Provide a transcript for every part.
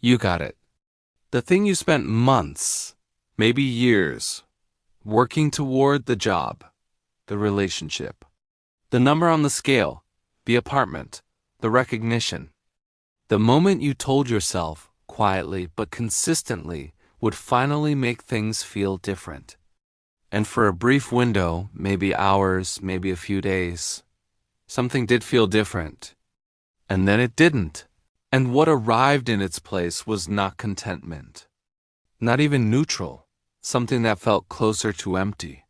You got it. The thing you spent months, maybe years, working toward: the job, the relationship, the number on the scale, the apartment, the recognition. The moment you told yourself, quietly but consistently, would finally make things feel different. And for a brief window, maybe hours, maybe a few days, something did feel different. And then it didn't. And what arrived in its place was not contentment. Not even neutral. Something that felt closer to empty.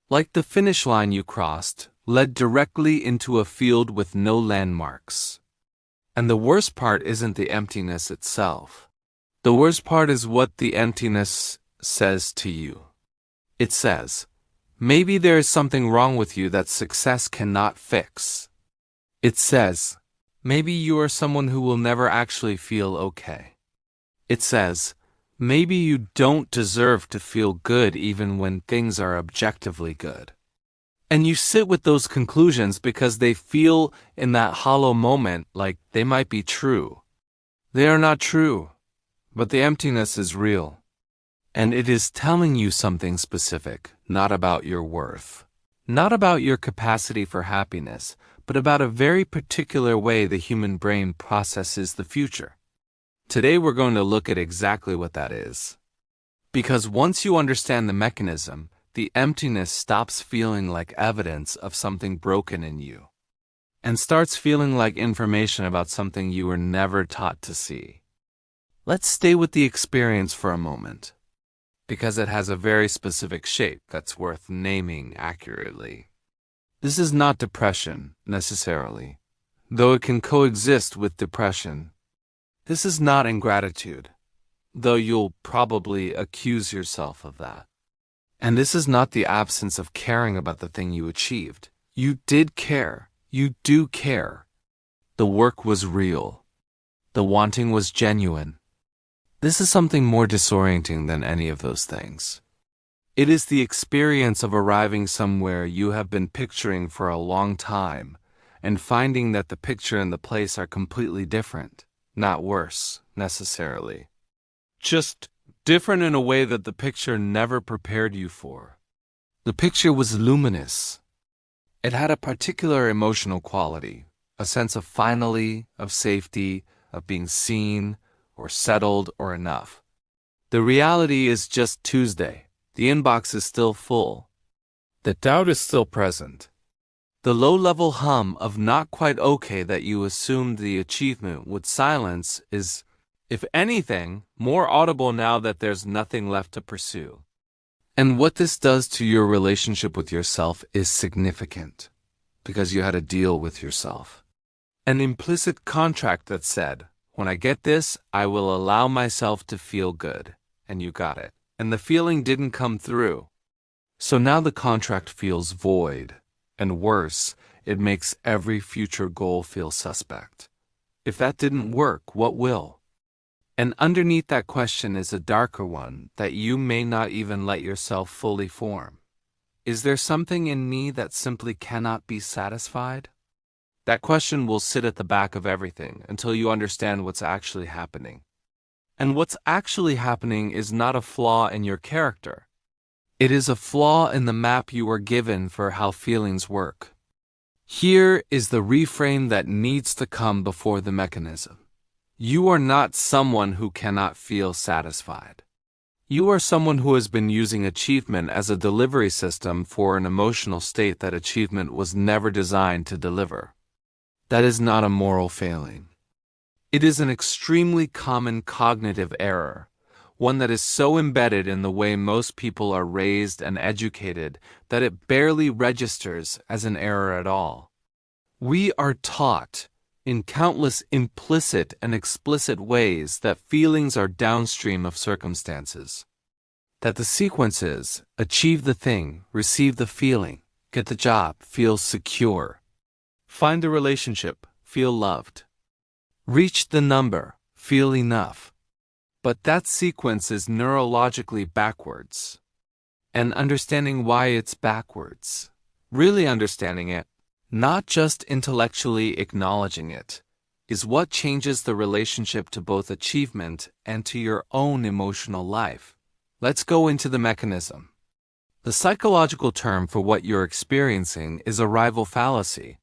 Like the finish line you crossed led directly into a field with no landmarks. And the worst part isn't the emptiness itself. The worst part is what the emptiness says to you. It says, maybe there is something wrong with you that success cannot fix. It says, maybe you are someone who will never actually feel okay. It says, maybe you don't deserve to feel good even when things are objectively good. And you sit with those conclusions because they feel in that hollow moment like they might be true. They are not true, but the emptiness is real. And it is telling you something specific, not about your worth, not about your capacity for happiness, but about a very particular way the human brain processes the future. Today we're going to look at exactly what that is. Because once you understand the mechanism, the emptiness stops feeling like evidence of something broken in you, and starts feeling like information about something you were never taught to see. Let's stay with the experience for a moment, because it has a very specific shape that's worth naming accurately. This is not depression, necessarily, though it can coexist with depression. This is not ingratitude, though you'll probably accuse yourself of that. And this is not the absence of caring about the thing you achieved. You did care. You do care. The work was real. The wanting was genuine. This is something more disorienting than any of those things. It is the experience of arriving somewhere you have been picturing for a long time and finding that the picture and the place are completely different, not worse, necessarily. Just different in a way that the picture never prepared you for. The picture was luminous. It had a particular emotional quality, a sense of finally, of safety, of being seen, or settled, or enough. The reality is just Tuesday. The inbox is still full. The doubt is still present. The low-level hum of not quite okay that you assumed the achievement would silence is, if anything, more audible now that there's nothing left to pursue. And what this does to your relationship with yourself is significant, because you had a deal with yourself. An implicit contract that said, when I get this, I will allow myself to feel good. And you got it. And the feeling didn't come through. So now the contract feels void. And worse, it makes every future goal feel suspect. If that didn't work, what will? And underneath that question is a darker one that you may not even let yourself fully form. Is there something in me that simply cannot be satisfied? That question will sit at the back of everything until you understand what's actually happening. And what's actually happening is not a flaw in your character. It is a flaw in the map you are given for how feelings work. Here is the reframe that needs to come before the mechanism. You are not someone who cannot feel satisfied. You are someone who has been using achievement as a delivery system for an emotional state that achievement was never designed to deliver. That is not a moral failing. It is an extremely common cognitive error, one that is so embedded in the way most people are raised and educated that it barely registers as an error at all. We are taught, in countless implicit and explicit ways, that feelings are downstream of circumstances. That the sequence is, achieve the thing, receive the feeling, get the job, feel secure. Find a relationship, feel loved. Reach the number, feel enough. But that sequence is neurologically backwards. And understanding why it's backwards, really understanding it, not just intellectually acknowledging it, is what changes the relationship to both achievement and to your own emotional life. Let's go into the mechanism. The psychological term for what you're experiencing is arrival fallacy.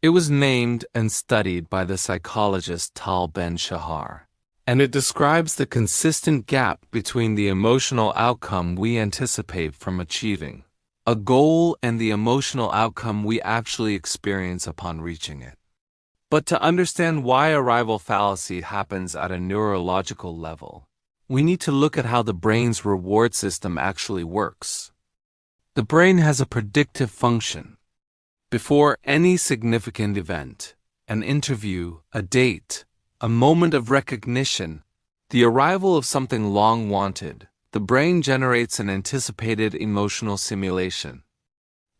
It was named and studied by the psychologist Tal Ben-Shahar, and it describes the consistent gap between the emotional outcome we anticipate from achieving a goal and the emotional outcome we actually experience upon reaching it. But to understand why arrival fallacy happens at a neurological level, we need to look at how the brain's reward system actually works. The brain has a predictive function. Before any significant event, an interview, a date, a moment of recognition, the arrival of something long wanted, the brain generates an anticipated emotional simulation.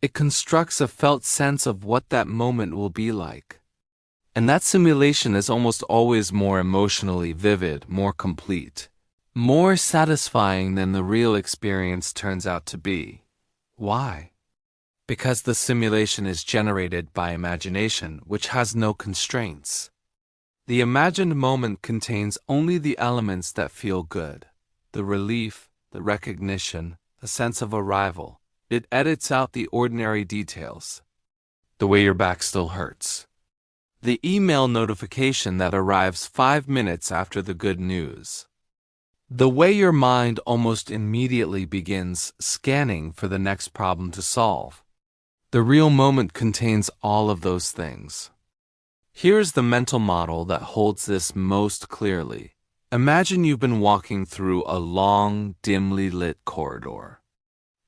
It constructs a felt sense of what that moment will be like. And that simulation is almost always more emotionally vivid, more complete, more satisfying than the real experience turns out to be. Why? Because the simulation is generated by imagination, which has no constraints. The imagined moment contains only the elements that feel good. The relief, the recognition, the sense of arrival. It edits out the ordinary details. The way your back still hurts. The email notification that arrives 5 minutes after the good news. The way your mind almost immediately begins scanning for the next problem to solve. The real moment contains all of those things. Here's the mental model that holds this most clearly. Imagine you've been walking through a long, dimly lit corridor.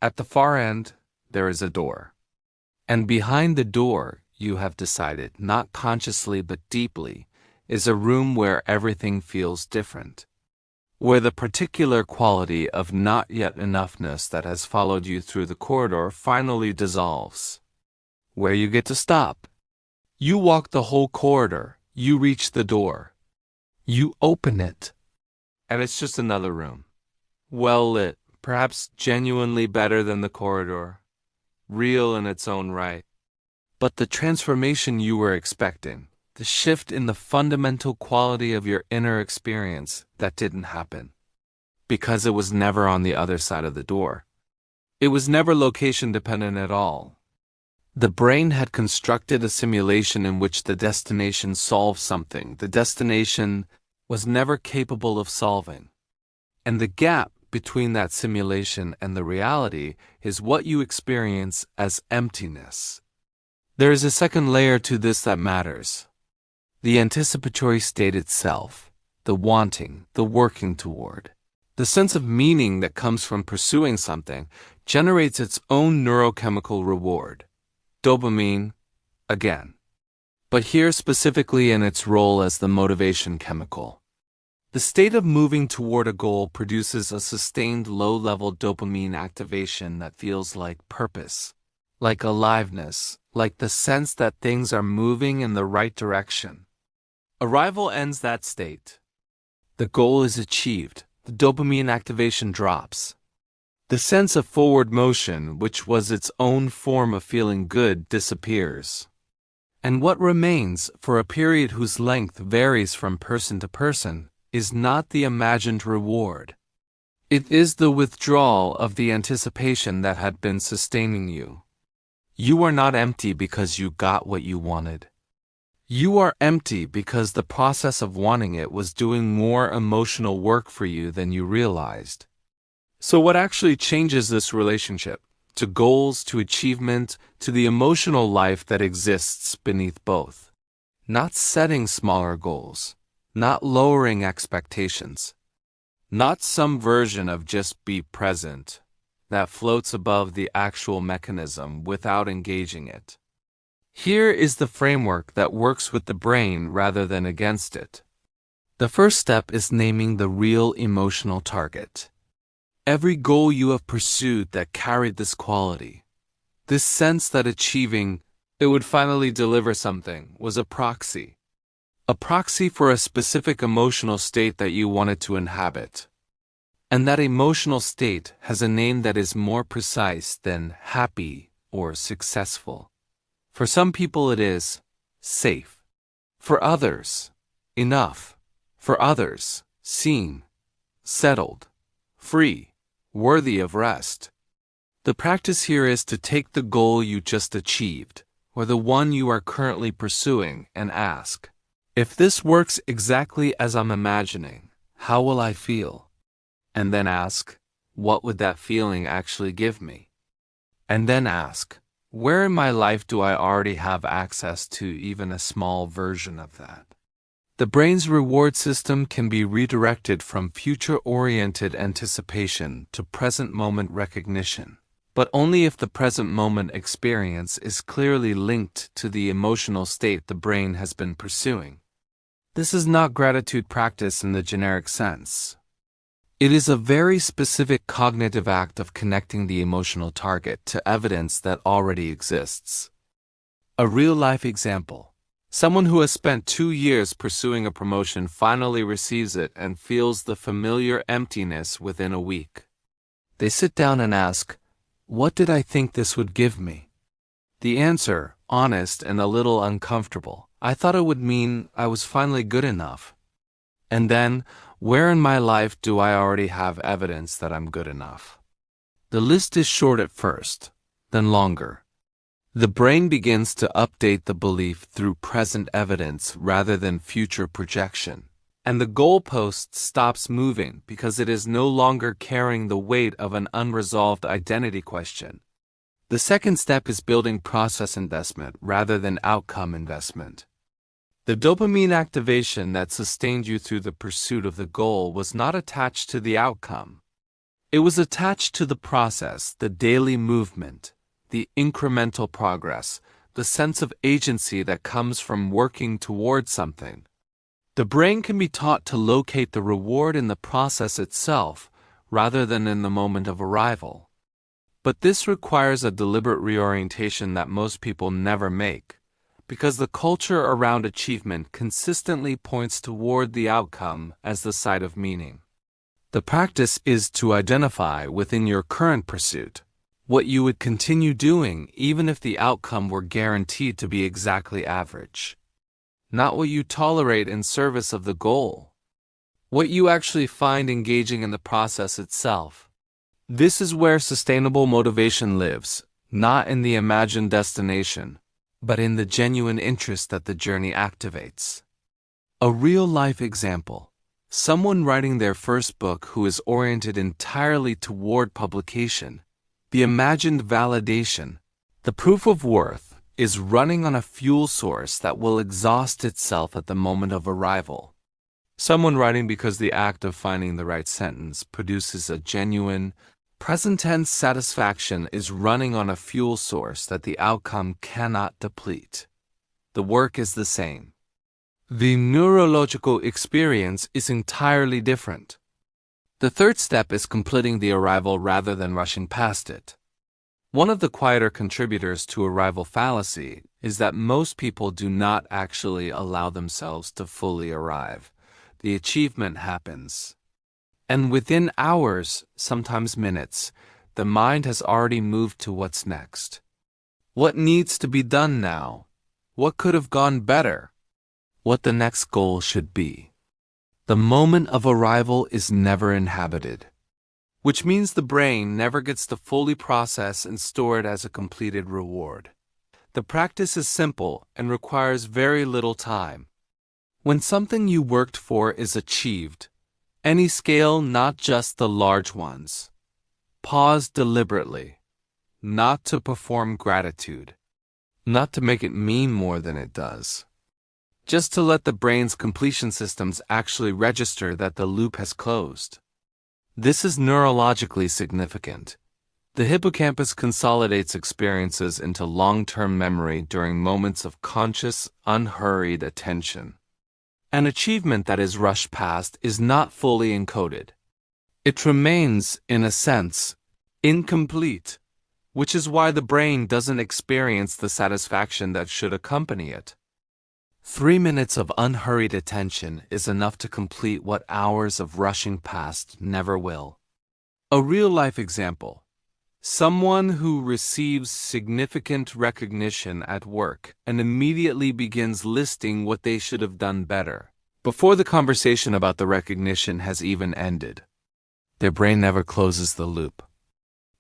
At the far end, there is a door. And behind the door, you have decided, not consciously but deeply, is a room where everything feels different. Where the particular quality of not yet enoughness that has followed you through the corridor finally dissolves. Where you get to stop. You walk the whole corridor, you reach the door. You open it. And it's just another room. Well lit, perhaps genuinely better than the corridor. Real in its own right. But the transformation you were expecting, the shift in the fundamental quality of your inner experience, that didn't happen. Because it was never on the other side of the door. It was never location dependent at all. The brain had constructed a simulation in which the destination solved something the destination was never capable of solving. And the gap between that simulation and the reality is what you experience as emptiness. There is a second layer to this that matters. The anticipatory state itself, the wanting, the working toward. The sense of meaning that comes from pursuing something generates its own neurochemical reward. Dopamine, again. But here specifically in its role as the motivation chemical. The state of moving toward a goal produces a sustained low-level dopamine activation that feels like purpose, like aliveness, like the sense that things are moving in the right direction. Arrival ends that state. The goal is achieved. The dopamine activation drops. The sense of forward motion, which was its own form of feeling good, disappears. And what remains, for a period whose length varies from person to person, is not the imagined reward. It is the withdrawal of the anticipation that had been sustaining you. You are not empty because you got what you wanted. You are empty because the process of wanting it was doing more emotional work for you than you realized. So what actually changes this relationship, to goals, to achievement, to the emotional life that exists beneath both? Not setting smaller goals, not lowering expectations, not some version of just be present that floats above the actual mechanism without engaging it. Here is the framework that works with the brain rather than against it. The first step is naming the real emotional target. Every goal you have pursued that carried this quality, this sense that achieving it would finally deliver something, was a proxy. A proxy for a specific emotional state that you wanted to inhabit. And that emotional state has a name that is more precise than happy or successful. For some people it is safe. For others, enough. For others, seen, settled, free, worthy of rest. The practice here is to take the goal you just achieved, or the one you are currently pursuing, and ask, if this works exactly as I'm imagining, how will I feel? And then ask, what would that feeling actually give me? And then ask, where in my life do I already have access to even a small version of that? The brain's reward system can be redirected from future-oriented anticipation to present-moment recognition, but only if the present-moment experience is clearly linked to the emotional state the brain has been pursuing. This is not gratitude practice in the generic sense. It is a very specific cognitive act of connecting the emotional target to evidence that already exists. A real-life example. Someone who has spent 2 years pursuing a promotion finally receives it and feels the familiar emptiness within a week. They sit down and ask, what did I think this would give me? The answer, honest and a little uncomfortable, I thought it would mean I was finally good enough. And then, where in my life do I already have evidence that I'm good enough? The list is short at first, then longer. The brain begins to update the belief through present evidence rather than future projection, and the goalpost stops moving because it is no longer carrying the weight of an unresolved identity question. The second step is building process investment rather than outcome investment. The dopamine activation that sustained you through the pursuit of the goal was not attached to the outcome. It was attached to the process, the daily movement, the incremental progress, the sense of agency that comes from working towards something. The brain can be taught to locate the reward in the process itself rather than in the moment of arrival. But this requires a deliberate reorientation that most people never make, because the culture around achievement consistently points toward the outcome as the site of meaning. The practice is to identify within your current pursuit what you would continue doing even if the outcome were guaranteed to be exactly average. Not what you tolerate in service of the goal. What you actually find engaging in the process itself. This is where sustainable motivation lives, not in the imagined destination, but in the genuine interest that the journey activates. A real-life example. Someone writing their first book who is oriented entirely toward publication, the imagined validation, the proof of worth, is running on a fuel source that will exhaust itself at the moment of arrival. Someone writing because the act of finding the right sentence produces a genuine, present-tense satisfaction is running on a fuel source that the outcome cannot deplete. The work is the same. The neurological experience is entirely different. The third step is completing the arrival rather than rushing past it. One of the quieter contributors to arrival fallacy is that most people do not actually allow themselves to fully arrive. The achievement happens. And within hours, sometimes minutes, the mind has already moved to what's next. What needs to be done now? What could have gone better? What the next goal should be. The moment of arrival is never inhabited, which means the brain never gets to fully process and store it as a completed reward. The practice is simple and requires very little time. When something you worked for is achieved, any scale, not just the large ones, pause deliberately, not to perform gratitude, not to make it mean more than it does, just to let the brain's completion systems actually register that the loop has closed. This is neurologically significant. The hippocampus consolidates experiences into long-term memory during moments of conscious, unhurried attention. An achievement that is rushed past is not fully encoded. It remains, in a sense, incomplete, which is why the brain doesn't experience the satisfaction that should accompany it. 3 minutes of unhurried attention is enough to complete what hours of rushing past never will. A real-life example. Someone who receives significant recognition at work and immediately begins listing what they should have done better, before the conversation about the recognition has even ended. Their brain never closes the loop.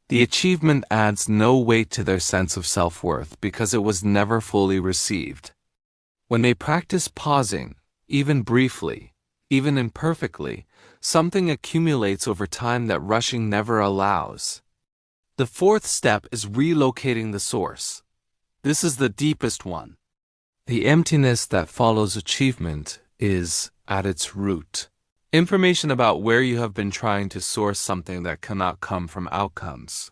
The achievement adds no weight to their sense of self-worth because it was never fully received. When they practice pausing, even briefly, even imperfectly, something accumulates over time that rushing never allows. The fourth step is relocating the source. This is the deepest one. The emptiness that follows achievement is, at its root, information about where you have been trying to source something that cannot come from outcomes.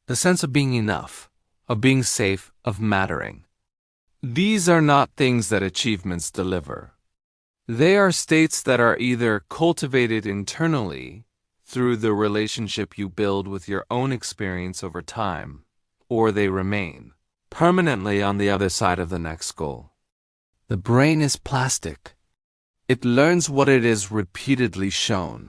The sense of being enough, of being safe, of mattering. These are not things that achievements deliver. They are states that are either cultivated internally through the relationship you build with your own experience over time, or they remain permanently on the other side of the next goal. The brain is plastic. It learns what it is repeatedly shown.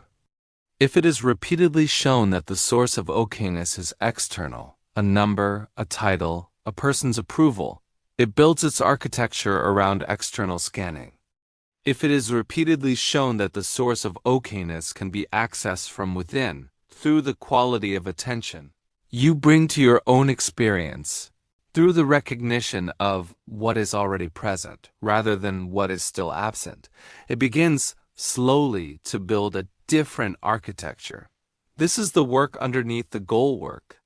If it is repeatedly shown that the source of okayness is external, a number, a title, a person's approval, it builds its architecture around external scanning. If it is repeatedly shown that the source of okayness can be accessed from within, through the quality of attention you bring to your own experience, through the recognition of what is already present, rather than what is still absent, it begins slowly to build a different architecture. This is the work underneath the goal work,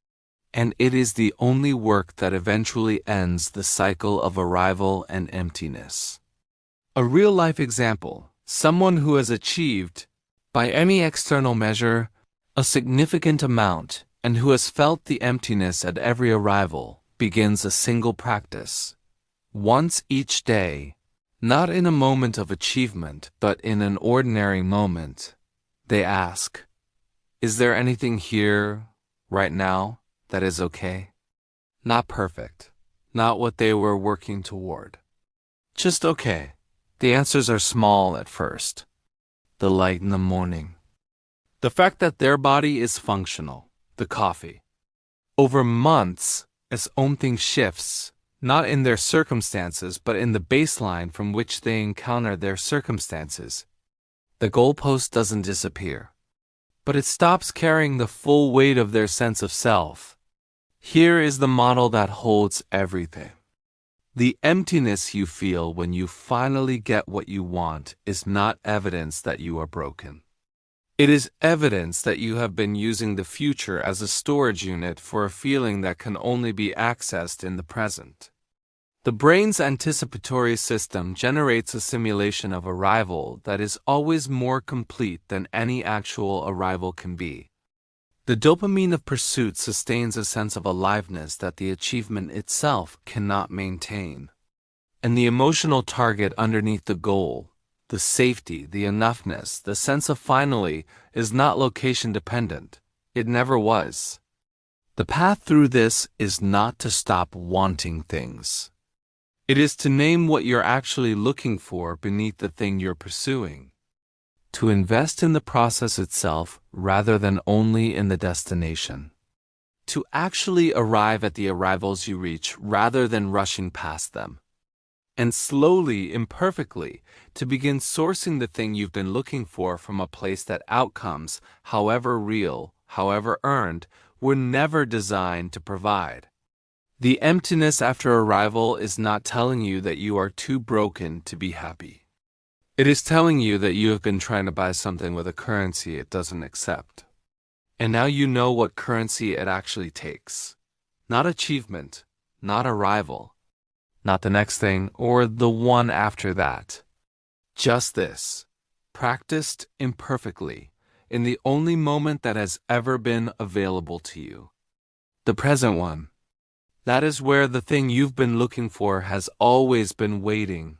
and it is the only work that eventually ends the cycle of arrival and emptiness. A real-life example, someone who has achieved, by any external measure, a significant amount and who has felt the emptiness at every arrival, begins a single practice. Once each day, not in a moment of achievement, but in an ordinary moment, they ask, is there anything here, right now, that is okay? Not perfect, not what they were working toward. Just okay. The answers are small at first. The light in the morning. The fact that their body is functional. The coffee. Over months, as something shifts, not in their circumstances, but in the baseline from which they encounter their circumstances, the goalpost doesn't disappear, but it stops carrying the full weight of their sense of self. Here is the model that holds everything. The emptiness you feel when you finally get what you want is not evidence that you are broken. It is evidence that you have been using the future as a storage unit for a feeling that can only be accessed in the present. The brain's anticipatory system generates a simulation of arrival that is always more complete than any actual arrival can be. The dopamine of pursuit sustains a sense of aliveness that the achievement itself cannot maintain. And the emotional target underneath the goal, the safety, the enoughness, the sense of finally, is not location dependent. It never was. The path through this is not to stop wanting things. It is to name what you're actually looking for beneath the thing you're pursuing. To invest in the process itself rather than only in the destination. To actually arrive at the arrivals you reach rather than rushing past them. And slowly, imperfectly, to begin sourcing the thing you've been looking for from a place that outcomes, however real, however earned, were never designed to provide. The emptiness after arrival is not telling you that you are too broken to be happy. It is telling you that you have been trying to buy something with a currency it doesn't accept. And now you know what currency it actually takes. Not achievement, not arrival, not the next thing or the one after that. Just this, practiced imperfectly, in the only moment that has ever been available to you. The present one. That is where the thing you've been looking for has always been waiting,